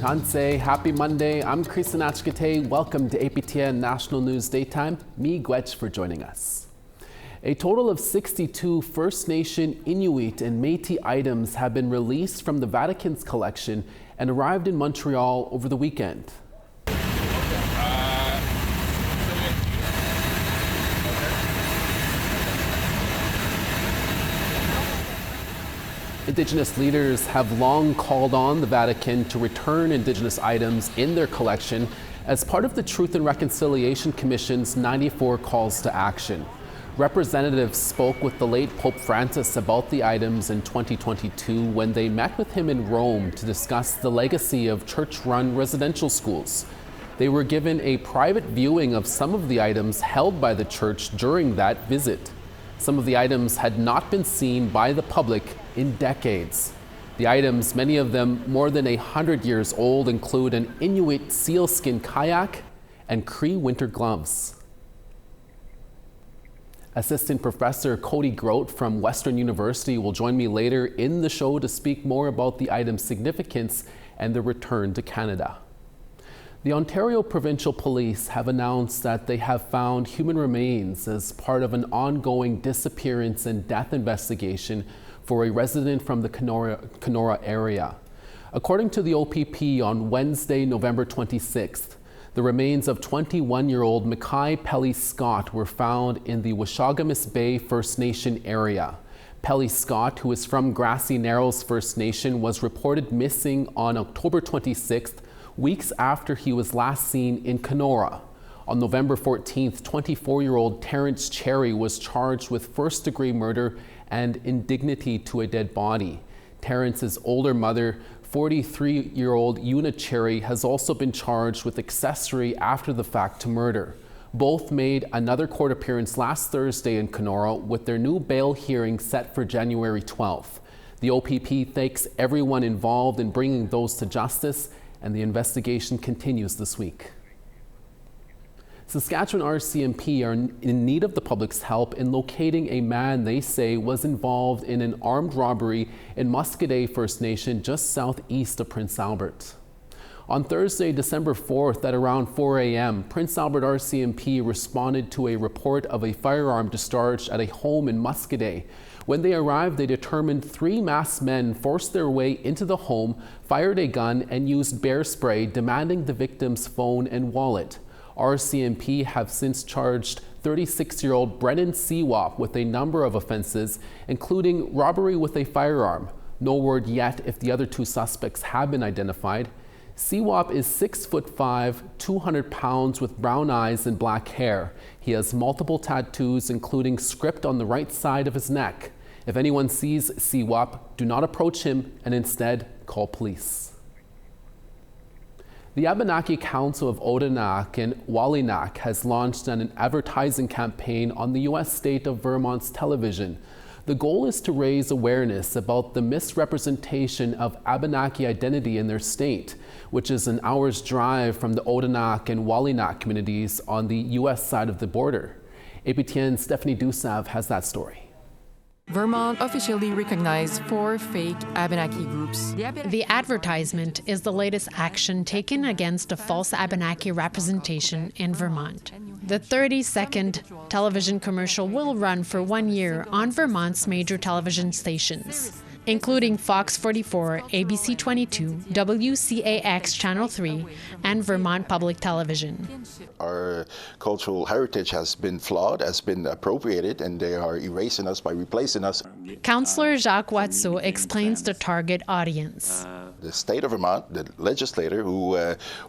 Tanse, happy Monday. I'm Kristen Achkate. Welcome to APTN National News Daytime. Me, Gwetch, for joining us. A total of 62 First Nation, Inuit and Métis items have been released from the Vatican's collection and arrived in Montreal over the weekend. Indigenous leaders have long called on the Vatican to return Indigenous items in their collection as part of the Truth and Reconciliation Commission's 94 calls to action. Representatives spoke with the late Pope Francis about the items in 2022 when they met with him in Rome to discuss the legacy of church-run residential schools. They were given a private viewing of some of the items held by the church during that visit. Some of the items had not been seen by the public in decades. The items, many of them more than 100 years old, include an Inuit sealskin kayak and Cree winter gloves. Assistant Professor Cody Grote from Western University will join me later in the show to speak more about the item's significance and their return to Canada. The Ontario Provincial Police have announced that they have found human remains as part of an ongoing disappearance and death investigation for a resident from the Kenora area. According to the OPP, on Wednesday, November 26th, the remains of 21-year-old Michif Pelly Scott were found in the Washagamis Bay First Nation area. Pelly Scott, who is from Grassy Narrows First Nation, was reported missing on October 26th, weeks after he was last seen in Kenora. On November 14th, 24-year-old Terrence Cherry was charged with first-degree murder and indignity to a dead body. Terrence's older mother, 43-year-old Una Cherry, has also been charged with accessory after the fact to murder. Both made another court appearance last Thursday in Kenora with their new bail hearing set for January 12th. The OPP thanks everyone involved in bringing those to justice, and the investigation continues this week. Saskatchewan RCMP are in need of the public's help in locating a man they say was involved in an armed robbery in Muscadet First Nation just southeast of Prince Albert. On Thursday, December 4th at around 4 a.m., Prince Albert RCMP responded to a report of a firearm discharged at a home in Muscadet. When they arrived, they determined 3 masked men forced their way into the home, fired a gun, and used bear spray, demanding the victim's phone and wallet. RCMP have since charged 36-year-old Brennan Seawap with a number of offenses, including robbery with a firearm. No word yet if the other 2 suspects have been identified. Seawap is 6'5", 200 pounds with brown eyes and black hair. He has multiple tattoos, including script on the right side of his neck. If anyone sees Seawap, do not approach him and instead call police. The Abenaki Council of Odanak and Walinak has launched an advertising campaign on the U.S. state of Vermont's television. The goal is to raise awareness about the misrepresentation of Abenaki identity in their state, which is an hour's drive from the Odanak and Walinak communities on the U.S. side of the border. APTN's Stephanie Dusav has that story. Vermont officially recognized 4 fake Abenaki groups. The advertisement is the latest action taken against a false Abenaki representation in Vermont. The 30-second television commercial will run for 1 year on Vermont's major television stations, including Fox 44, ABC 22, WCAX Channel 3, and Vermont Public Television. Our cultural heritage has been flawed, has been appropriated, and they are erasing us by replacing us. Councillor Jacques Watteau explains the target audience. The state of Vermont, the legislator who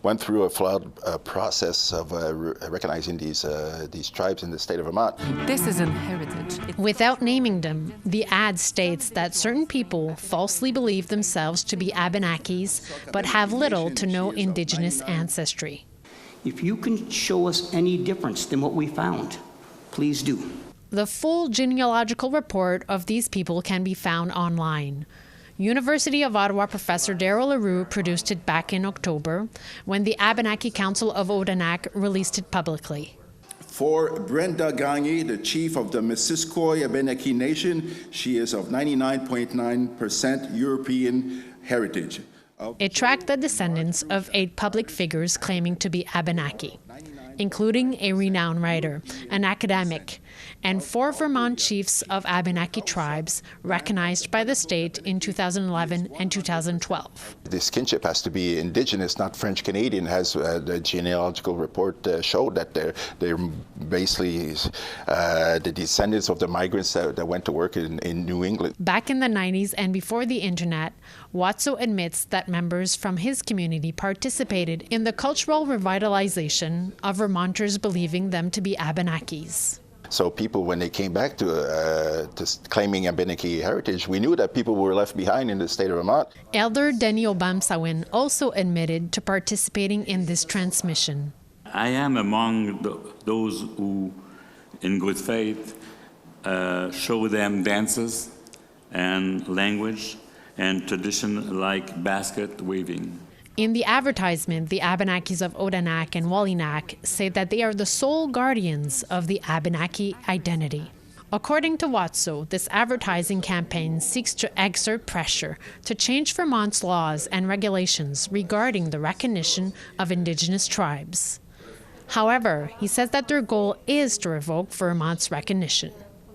went through a flawed process of recognizing these tribes in the state of Vermont. This isn't heritage. Without naming them, the ad states that certain people falsely believe themselves to be Abenakis, but have little to no Indigenous ancestry. If you can show us any difference than what we found, please do. The full genealogical report of these people can be found online. University of Ottawa professor Daryl LaRue produced it back in October when the Abenaki Council of Odanak released it publicly. For Brenda Gagne, the chief of the Missisquoi Abenaki Nation, she is of 99.9% European heritage. It tracked the descendants of 8 public figures claiming to be Abenaki, including a renowned writer, an academic, and 4 Vermont chiefs of Abenaki tribes recognized by the state in 2011 and 2012. This kinship has to be Indigenous, not French-Canadian, as the genealogical report showed, that they're basically the descendants of the migrants that went to work in New England. Back in the 90s and before the internet, Watso admits that members from his community participated in the cultural revitalization of Vermonters believing them to be Abenakis. So people, when they came back to claiming Abenaki heritage, we knew that people were left behind in the state of Vermont. Elder Denny Obamsawin also admitted to participating in this transmission. I am among those who, in good faith, show them dances and language and tradition like basket weaving. In the advertisement, the Abenakis of Odanak and Wolinak say that they are the sole guardians of the Abenaki identity. According to Watso, this advertising campaign seeks to exert pressure to change Vermont's laws and regulations regarding the recognition of Indigenous tribes. However, he says that their goal is to revoke Vermont's recognition.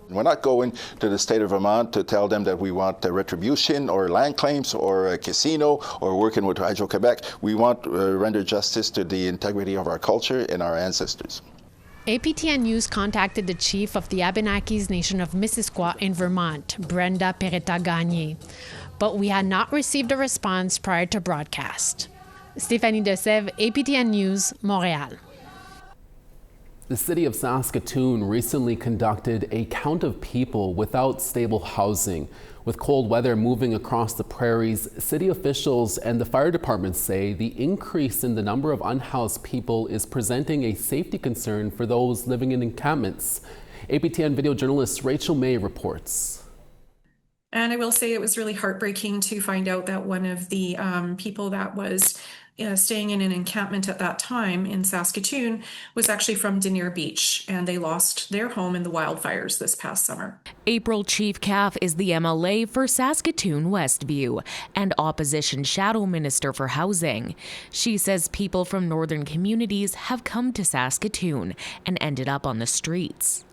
We're not going to the state of Vermont to tell them that we want retribution or land claims or a casino or working with Hydro-Quebec. We want to render justice to the integrity of our culture and our ancestors. APTN News contacted the chief of the Abenakis Nation of Missisquoi in Vermont, Brenda Peretta-Gagné, but we had not received a response prior to broadcast. Stéphanie Desève, APTN News, Montreal. The city of Saskatoon recently conducted a count of people without stable housing. With cold weather moving across the prairies, city officials and the fire department say the increase in the number of unhoused people is presenting a safety concern for those living in encampments. APTN video journalist Rachel May reports. And I will say it was really heartbreaking to find out that one of the people that was staying in an encampment at that time in Saskatoon was actually from Denier Beach, and they lost their home in the wildfires this past summer. April Chief Calf is the MLA for Saskatoon Westview and opposition shadow minister for housing. She says people from northern communities have come to Saskatoon and ended up on the streets.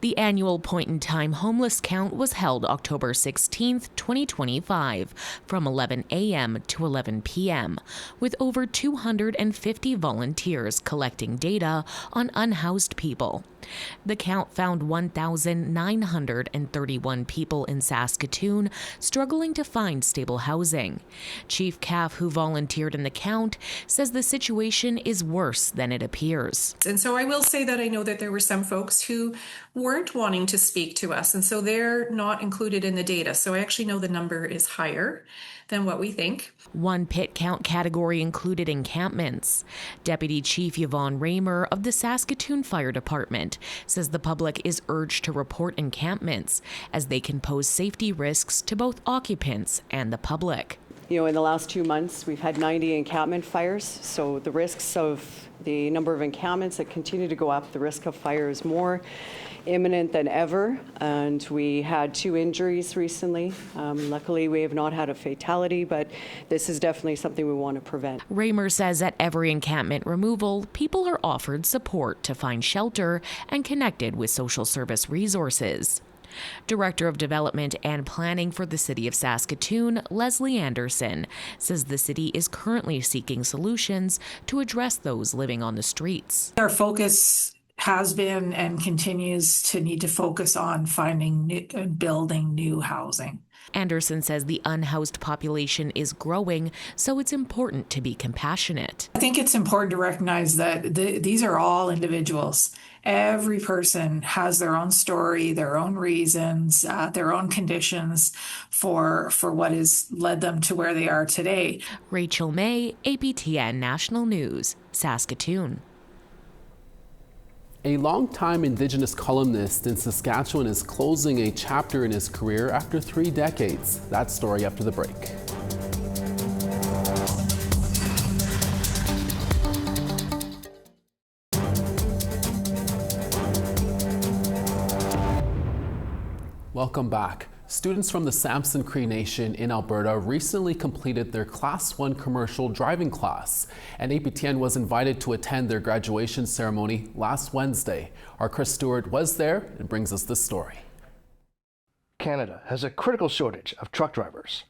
The annual point-in-time homeless count was held October 16, 2025, from 11 a.m. to 11 p.m., with over 250 volunteers collecting data on unhoused people. The count found 1,931 people in Saskatoon struggling to find stable housing. Chief Calf, who volunteered in the count, says the situation is worse than it appears. And so I will say that I know that there were some folks who weren't wanting to speak to us, and so they're not included in the data. So I actually know the number is higher than what we think. One pit count category included encampments. Deputy Chief Yvonne Raymer of the Saskatoon Fire Department says the public is urged to report encampments as they can pose safety risks to both occupants and the public. You know, in the last 2 months, we've had 90 encampment fires, so the risks of the number of encampments that continue to go up, the risk of fire is more imminent than ever, and we had 2 injuries recently. Luckily, we have not had a fatality, but this is definitely something we want to prevent. Raymer says at every encampment removal, people are offered support to find shelter and connected with social service resources. Director of Development and Planning for the City of Saskatoon, Leslie Anderson, says the city is currently seeking solutions to address those living on the streets. Our focus has been and continues to need to focus on finding new and building new housing. Anderson says the unhoused population is growing, so it's important to be compassionate. I think it's important to recognize that these are all individuals. Every person has their own story, their own reasons, their own conditions for what has led them to where they are today. Rachel May, APTN National News, Saskatoon. A longtime Indigenous columnist in Saskatchewan is closing a chapter in his career after 3 decades. That story after the break. Welcome back. Students from the Samson Cree Nation in Alberta recently completed their Class 1 commercial driving class, and APTN was invited to attend their graduation ceremony last Wednesday. Our Chris Stewart was there and brings us this story. Canada has a critical shortage of truck drivers.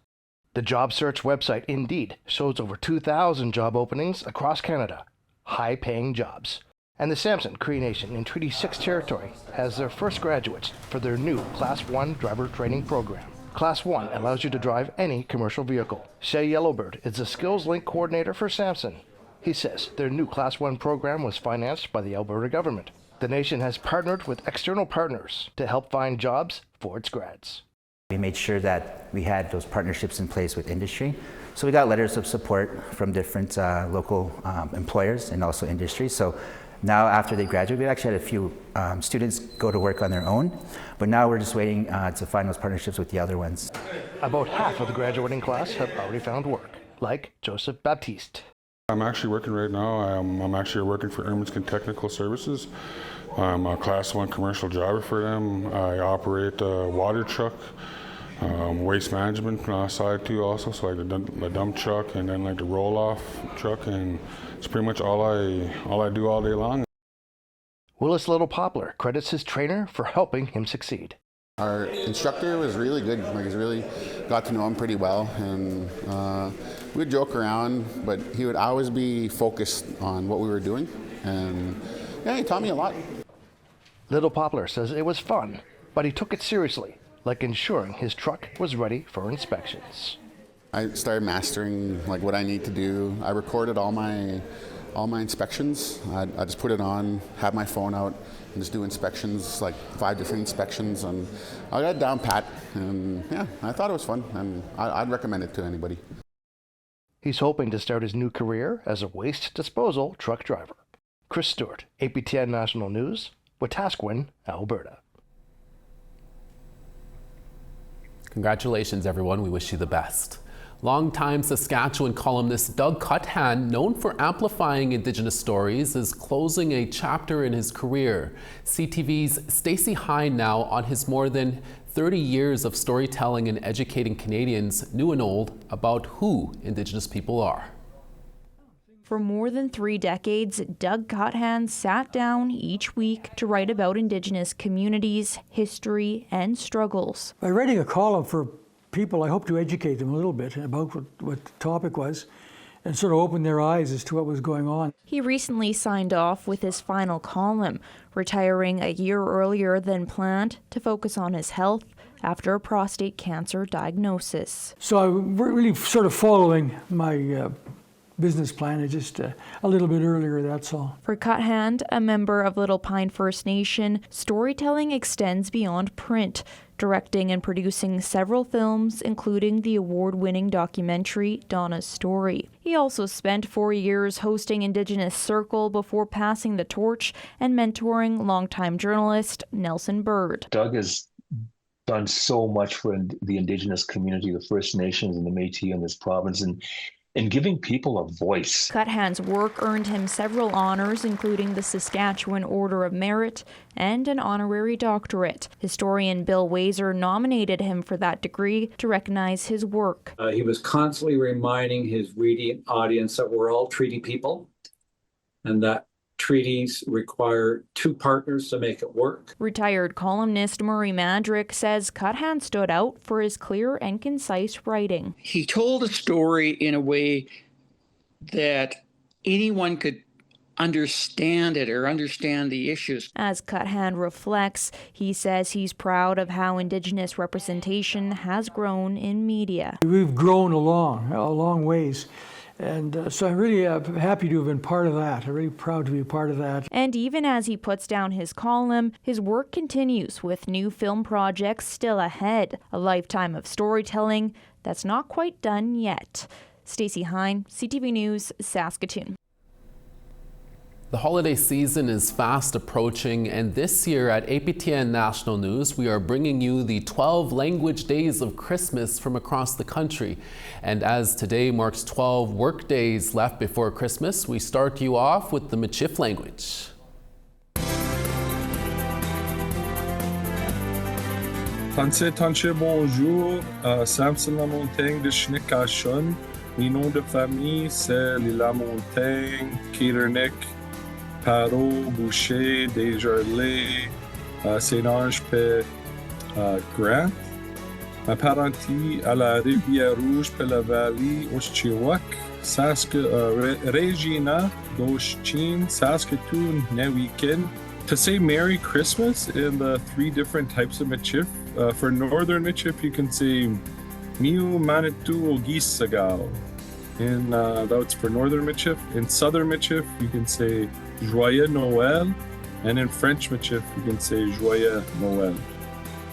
The job search website Indeed shows over 2,000 job openings across Canada, high-paying jobs. And the Samson Cree Nation in Treaty 6 territory has their first graduates for their new Class 1 driver training program. Class 1 allows you to drive any commercial vehicle. Shay Yellowbird is the Skills Link coordinator for Samson. He says their new Class 1 program was financed by the Alberta government. The nation has partnered with external partners to help find jobs for its grads. We made sure that we had those partnerships in place with industry. So we got letters of support from different local employers and also industry. So now after they graduate, we actually had a few students go to work on their own, but now we're just waiting to find those partnerships with the other ones. About half of the graduating class have already found work, like Joseph Baptiste. I'm actually working right now. I'm actually working for Erminskin Technical Services. I'm a Class 1 commercial driver for them. I operate a water truck, waste management side too also, so like the dump truck and then like the roll-off truck, and it's pretty much all I do all day long. Willis Little Poplar credits his trainer for helping him succeed. Our instructor was really good. Like, he really got to know him pretty well, and we'd joke around, but he would always be focused on what we were doing, and yeah, he taught me a lot. Little Poplar says it was fun, but he took it seriously, like ensuring his truck was ready for inspections. I started mastering like what I need to do. I recorded all my inspections. I just put it on, have my phone out, and just do inspections, like 5 different inspections, and I got it down pat, and yeah, I thought it was fun, and I'd recommend it to anybody. He's hoping to start his new career as a waste disposal truck driver. Chris Stewart, APTN National News, Wetaskiwin, Alberta. Congratulations, everyone. We wish you the best. Longtime Saskatchewan columnist Doug Cuthan, known for amplifying Indigenous stories, is closing a chapter in his career. CTV's Stacey Hine now on his more than 30 years of storytelling and educating Canadians, new and old, about who Indigenous people are. For more than 3 decades, Doug Cuthan sat down each week to write about Indigenous communities, history, and struggles. By writing a column for people, I hope to educate them a little bit about what the topic was and sort of open their eyes as to what was going on. He recently signed off with his final column, retiring a year earlier than planned to focus on his health after a prostate cancer diagnosis. So I'm really sort of following my business plan, it's just a little bit earlier, that's all. For Cuthan, a member of Little Pine First Nation, storytelling extends beyond print, directing and producing several films, including the award-winning documentary Donna's Story. He also spent 4 years hosting Indigenous Circle before passing the torch and mentoring longtime journalist Nelson Bird. Doug has done so much for the Indigenous community, the First Nations and the Métis in this province, and giving people a voice. Cuthan's work earned him several honors, including the Saskatchewan Order of Merit and an honorary doctorate. Historian Bill Wazer nominated him for that degree to recognize his work. He was constantly reminding his reading audience that we're all treaty people and that treaties require 2 partners to make it work. Retired columnist Murray Madrick says Cuthan stood out for his clear and concise writing. He told a story in a way that anyone could understand it or understand the issues. As Cuthan reflects, he says he's proud of how Indigenous representation has grown in media. We've grown a long ways. And so I'm really happy to have been part of that. I'm really proud to be a part of that. And even as he puts down his column, his work continues with new film projects still ahead. A lifetime of storytelling that's not quite done yet. Stacey Hine, CTV News, Saskatoon. The holiday season is fast approaching, and this year at APTN National News, we are bringing you the 12 language days of Christmas from across the country. And as today marks 12 work days left before Christmas, we start you off with the Michif language. Tanche bonjour, Samson Lamontagne de Schnickashun. Mes noms de famille, c'est les Lamontagne, Katernick, Parot, Boucher, Desjardins, Saint-Ange, Grant. Ma parentie à la Rivière-Rouge, la vallée, Oshchiwak, Regina, Doshchin, Saskatoon, Newikin. To say Merry Christmas in the 3 different types of Michif. For Northern Michif, you can say Miu Manitou Ogisagao. That's for Northern Michif. In Southern Michif, you can say Joyeux Noël. And in French Michif, you can say Joyeux Noël.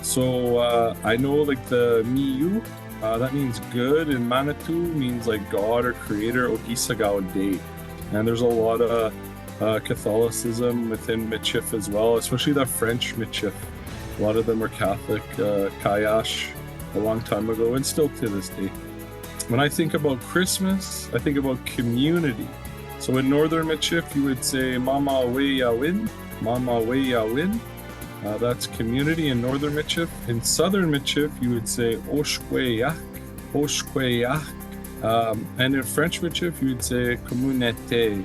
So I know like the Miu, that means good, and Manitou means like God or Creator, Ogisagao Day. And there's a lot of Catholicism within Michif as well, especially the French Michif. A lot of them were Catholic, Kayash, a long time ago, and still to this day. When I think about Christmas, I think about community. So in Northern Michif, you would say Mama We Yawin, Mama We Yawin. That's community in Northern Michif. In Southern Michif, you would say Oshkweyak, Oshkweyak. And in French Michif, you would say Communauté.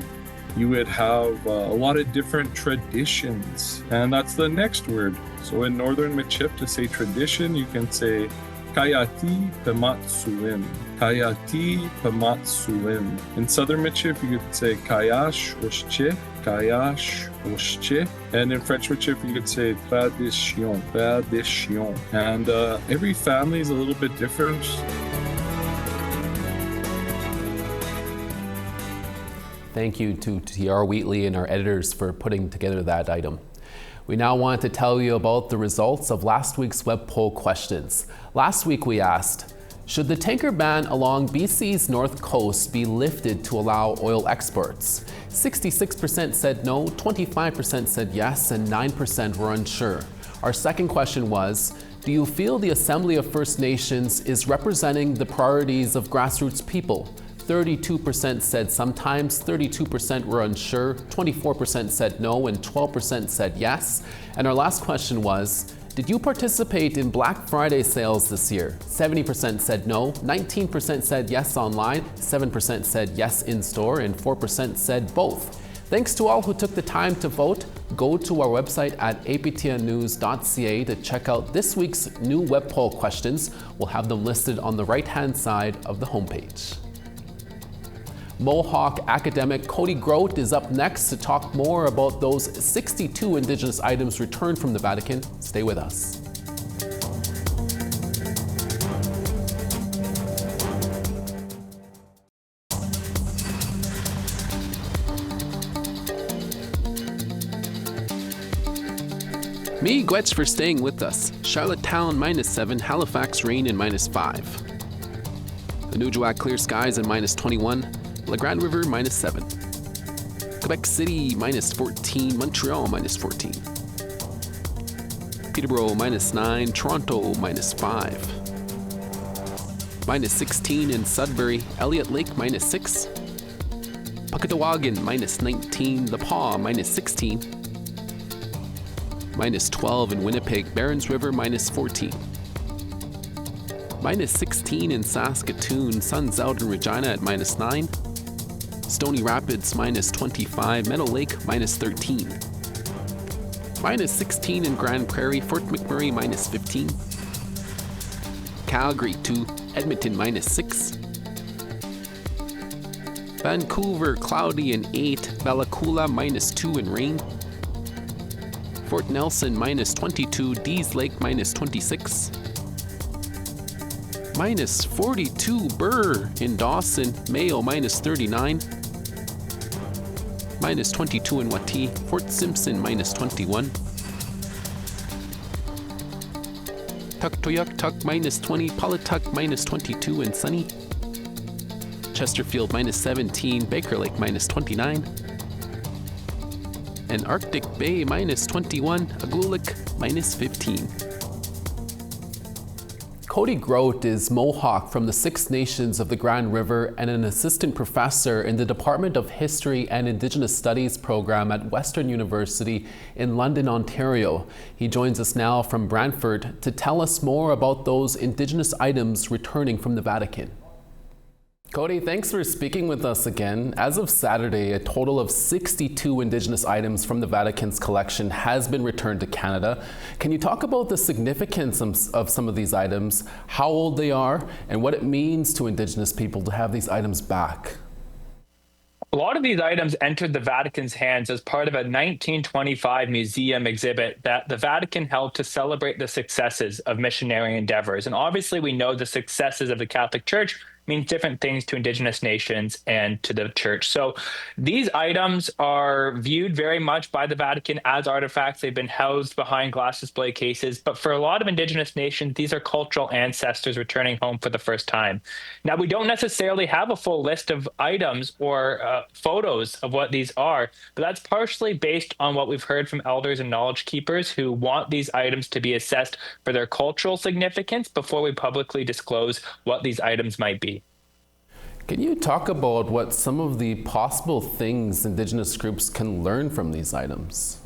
You would have a lot of different traditions. And that's the next word. So in Northern Michif, to say tradition, you can say Kayati Pematsuin. Kayati Pematsuin. In Southern Michif, you could say Kayash Oshche. Kayash Oshche. And in French Michif, you could say Tradition. Tradition. And every family is a little bit different. Thank you to T.R. Wheatley and our editors for putting together that item. We now want to tell you about the results of last week's web poll questions. Last week we asked, should the tanker ban along BC's north coast be lifted to allow oil exports? 66% said no, 25% said yes, and 9% were unsure. Our second question was, do you feel the Assembly of First Nations is representing the priorities of grassroots people? 32% said sometimes, 32% were unsure, 24% said no, and 12% said yes. And our last question was, did you participate in Black Friday sales this year? 70% said no, 19% said yes online, 7% said yes in store, and 4% said both. Thanks to all who took the time to vote. Go to our website at aptnnews.ca to check out this week's new web poll questions. We'll have them listed on the right-hand side of the homepage. Mohawk academic Cody Grote is up next to talk more about those 62 Indigenous items returned from the Vatican. Stay with us. Me, Gwetch, for staying with us. Charlottetown -7, Halifax rain and -5. Anujiwak clear skies and -21. La Grande River -7. Quebec City -14. Montreal -14. Peterborough -9. Toronto -5. -16 in Sudbury. Elliott Lake -6. Puckatawagan -19. La Pas -16. -12 in Winnipeg. Barons River -14. -16 in Saskatoon. Sun's out in Regina at -9. Stony Rapids -25, Meadow Lake -13. -16 in Grand Prairie, Fort McMurray -15. Calgary 2, Edmonton -6. Vancouver cloudy and 8, Bellacoola -2 and rain. Fort Nelson -22, Dease Lake -26. -42 Burr in Dawson, Mayo -39. -22 in Wati, Fort Simpson -21. Tuktoyaktuk -20, Paulatuk -22 and sunny. Chesterfield -17, Baker Lake -29. And Arctic Bay -21, Aglulik -15. Cody Grote is Mohawk from the Six Nations of the Grand River and an assistant professor in the Department of History and Indigenous Studies program at Western University in London, Ontario. He joins us now from Brantford to tell us more about those Indigenous items returning from the Vatican. Cody, thanks for speaking with us again. As of Saturday, a total of 62 Indigenous items from the Vatican's collection has been returned to Canada. Can you talk about the significance of some of these items, how old they are, and what it means to Indigenous people to have these items back? A lot of these items entered the Vatican's hands as part of a 1925 museum exhibit that the Vatican held to celebrate the successes of missionary endeavors. And obviously, we know the successes of the Catholic Church means different things to Indigenous nations and to the church. So these items are viewed very much by the Vatican as artifacts. They've been housed behind glass display cases. But for a lot of Indigenous nations, these are cultural ancestors returning home for the first time. Now, we don't necessarily have a full list of items or photos of what these are, but that's partially based on what we've heard from elders and knowledge keepers who want these items to be assessed for their cultural significance before we publicly disclose what these items might be. Can you talk about what some of the possible things Indigenous groups can learn from these items?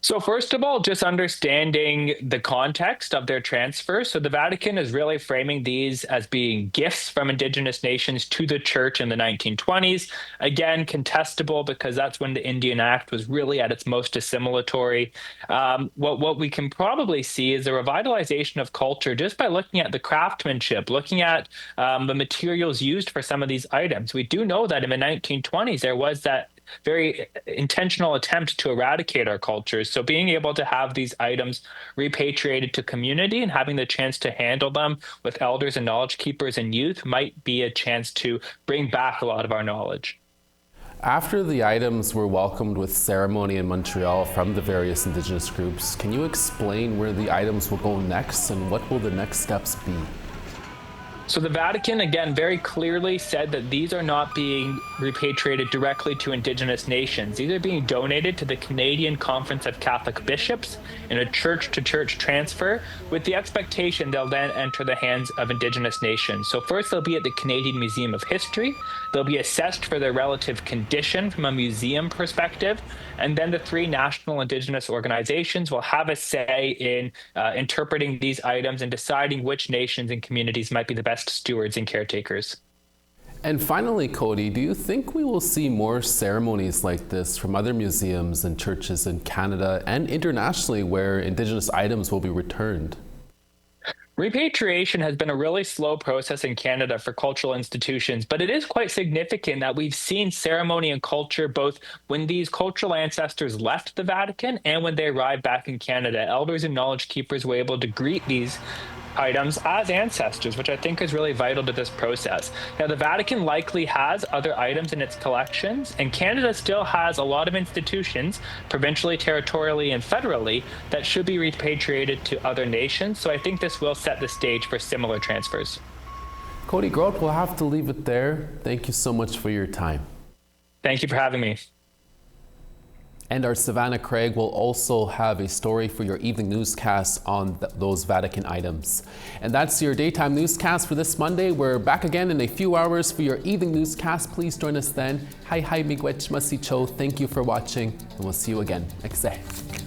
So first of all, just understanding the context of their transfer. So the Vatican is really framing these as being gifts from Indigenous nations to the church in the 1920s. Again, contestable because that's when the Indian Act was really at its most assimilatory. What we can probably see is the revitalization of culture just by looking at the craftsmanship, looking at the materials used for some of these items. We do know that in the 1920s, there was that very intentional attempt to eradicate our cultures. So being able to have these items repatriated to community and having the chance to handle them with elders and knowledge keepers and youth might be a chance to bring back a lot of our knowledge. After the items were welcomed with ceremony in Montreal from the various Indigenous groups, can you explain where the items will go next and what will the next steps be? So the Vatican, again, very clearly said that these are not being repatriated directly to Indigenous nations. These are being donated to the Canadian Conference of Catholic Bishops in a church-to-church transfer with the expectation they'll then enter the hands of Indigenous nations. So first they'll be at the Canadian Museum of History. They'll be assessed for their relative condition from a museum perspective. And then the three national Indigenous organizations will have a say in interpreting these items and deciding which nations and communities might be the best stewards and caretakers. And finally, Cody, do you think we will see more ceremonies like this from other museums and churches in Canada and internationally where Indigenous items will be returned? Repatriation has been a really slow process in Canada for cultural institutions, but it is quite significant that we've seen ceremony and culture both when these cultural ancestors left the Vatican and when they arrived back in Canada. Elders and knowledge keepers were able to greet these items as ancestors, which I think is really vital to this process. Now, the Vatican likely has other items in its collections, and Canada still has a lot of institutions, provincially, territorially, and federally, that should be repatriated to other nations. So I think this will set the stage for similar transfers. Cody Grote, we'll have to leave it there. Thank you so much for your time. Thank you for having me. And our Savannah Craig will also have a story for your evening newscast on those Vatican items. And that's your daytime newscast for this Monday. We're back again in a few hours for your evening newscast. Please join us then. Hi, miigwech masicho. Thank you for watching, and we'll see you again. Ekse.